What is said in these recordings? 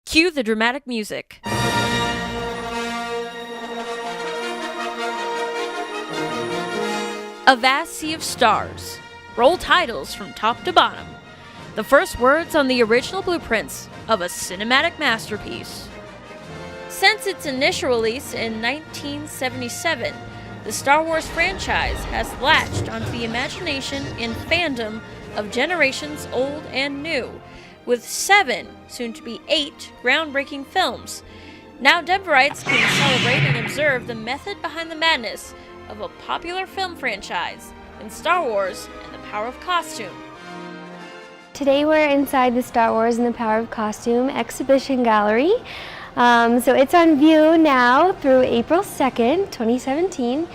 Cue the dramatic music. A vast sea of stars. Roll titles from top to bottom. The first words on the original blueprints of a cinematic masterpiece. Since its initial release in 1977, the Star Wars franchise has latched onto the imagination and fandom of generations old and new, with 7, soon to be 8, groundbreaking films. Now Denverites can celebrate and observe the method behind the madness of a popular film franchise in Star Wars and the Power of Costume. Today we're inside the Star Wars and the Power of Costume exhibition gallery. So it's on view now through April 2nd, 2017,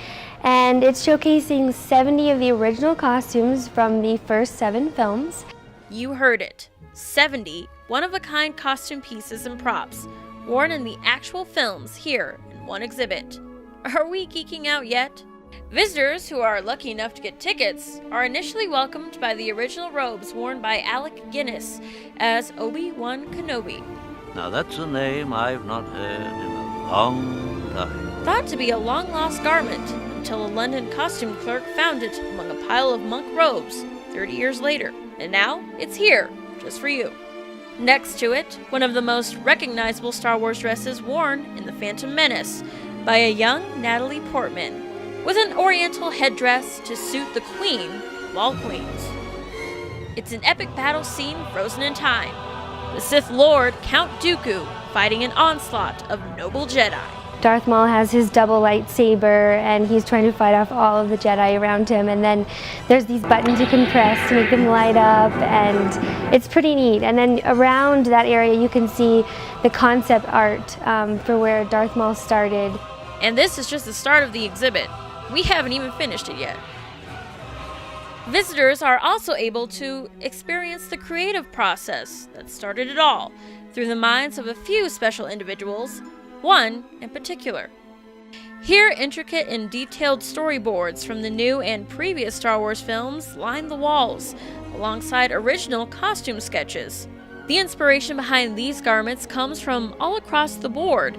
and it's showcasing 70 of the original costumes from the first 7 films. You heard it. 70 one-of-a-kind costume pieces and props worn in the actual films here in one exhibit. Are we geeking out yet? Visitors who are lucky enough to get tickets are initially welcomed by the original robes worn by Alec Guinness as Obi-Wan Kenobi. Now that's a name I've not heard in a long time. Thought to be a long-lost garment until a London costume clerk found it among a pile of monk robes 30 years later. And now it's here, just for you. Next to it, one of the most recognizable Star Wars dresses worn in The Phantom Menace by a young Natalie Portman, with an oriental headdress to suit the queen of all queens. It's an epic battle scene frozen in time. The Sith Lord, Count Dooku, fighting an onslaught of noble Jedi. Darth Maul has his double lightsaber and he's trying to fight off all of the Jedi around him, and then there's these buttons you can press to make them light up, and it's pretty neat. And then around that area you can see the concept art for where Darth Maul started. And this is just the start of the exhibit. We haven't even finished it yet. Visitors are also able to experience the creative process that started it all through the minds of a few special individuals, one in particular. Here, intricate and detailed storyboards from the new and previous Star Wars films line the walls, alongside original costume sketches. The inspiration behind these garments comes from all across the board,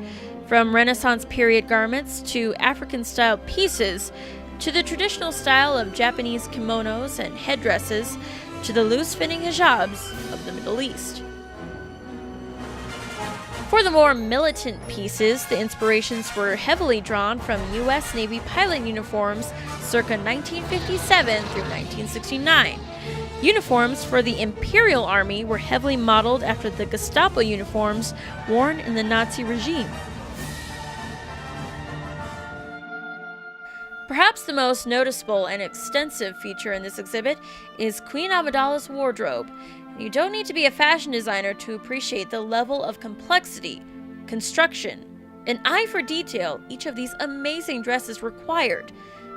from Renaissance period garments to African-style pieces, to the traditional style of Japanese kimonos and headdresses, to the loose-fitting hijabs of the Middle East. For the more militant pieces, the inspirations were heavily drawn from U.S. Navy pilot uniforms circa 1957 through 1969. Uniforms for the Imperial Army were heavily modeled after the Gestapo uniforms worn in the Nazi regime. Perhaps the most noticeable and extensive feature in this exhibit is Queen Amidala's wardrobe. You don't need to be a fashion designer to appreciate the level of complexity, construction, and eye for detail each of these amazing dresses required.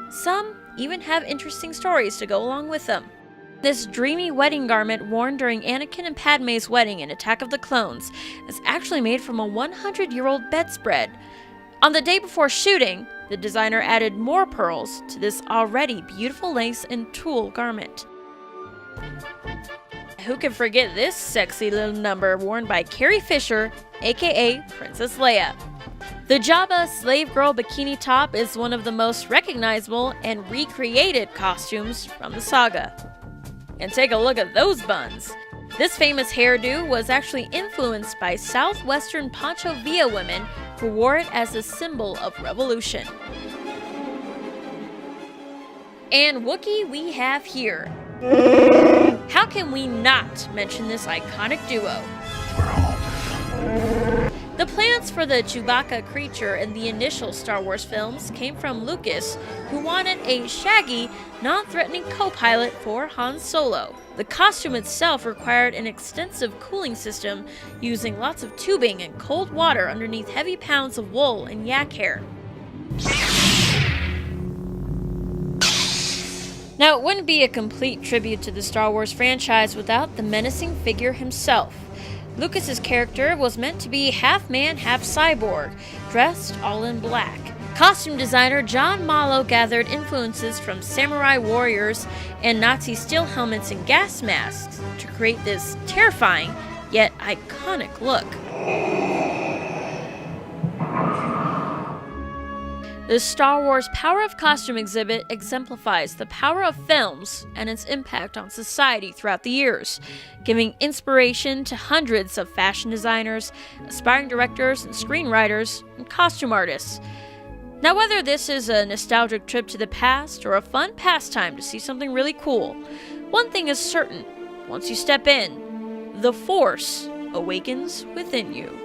Some even have interesting stories to go along with them. This dreamy wedding garment worn during Anakin and Padme's wedding in Attack of the Clones is actually made from a 100-year-old bedspread. On the day before shooting, the designer added more pearls to this already beautiful lace and tulle garment. Who can forget this sexy little number worn by Carrie Fisher, aka Princess Leia? The Jabba slave girl bikini top is one of the most recognizable and recreated costumes from the saga. And take a look at those buns. This famous hairdo was actually influenced by southwestern Pancho Villa women who wore it as a symbol of revolution. And Wookiee we have here. How can we not mention this iconic duo? We're home. The plans for the Chewbacca creature in the initial Star Wars films came from Lucas, who wanted a shaggy, non-threatening co-pilot for Han Solo. The costume itself required an extensive cooling system using lots of tubing and cold water underneath heavy pounds of wool and yak hair. Now, it wouldn't be a complete tribute to the Star Wars franchise without the menacing figure himself. Lucas's character was meant to be half man, half cyborg, dressed all in black. Costume designer John Mallow gathered influences from samurai warriors and Nazi steel helmets and gas masks to create this terrifying yet iconic look. The Star Wars Power of Costume exhibit exemplifies the power of films and its impact on society throughout the years, giving inspiration to hundreds of fashion designers, aspiring directors and screenwriters, and costume artists. Now, whether this is a nostalgic trip to the past or a fun pastime to see something really cool, one thing is certain: once you step in, the Force awakens within you.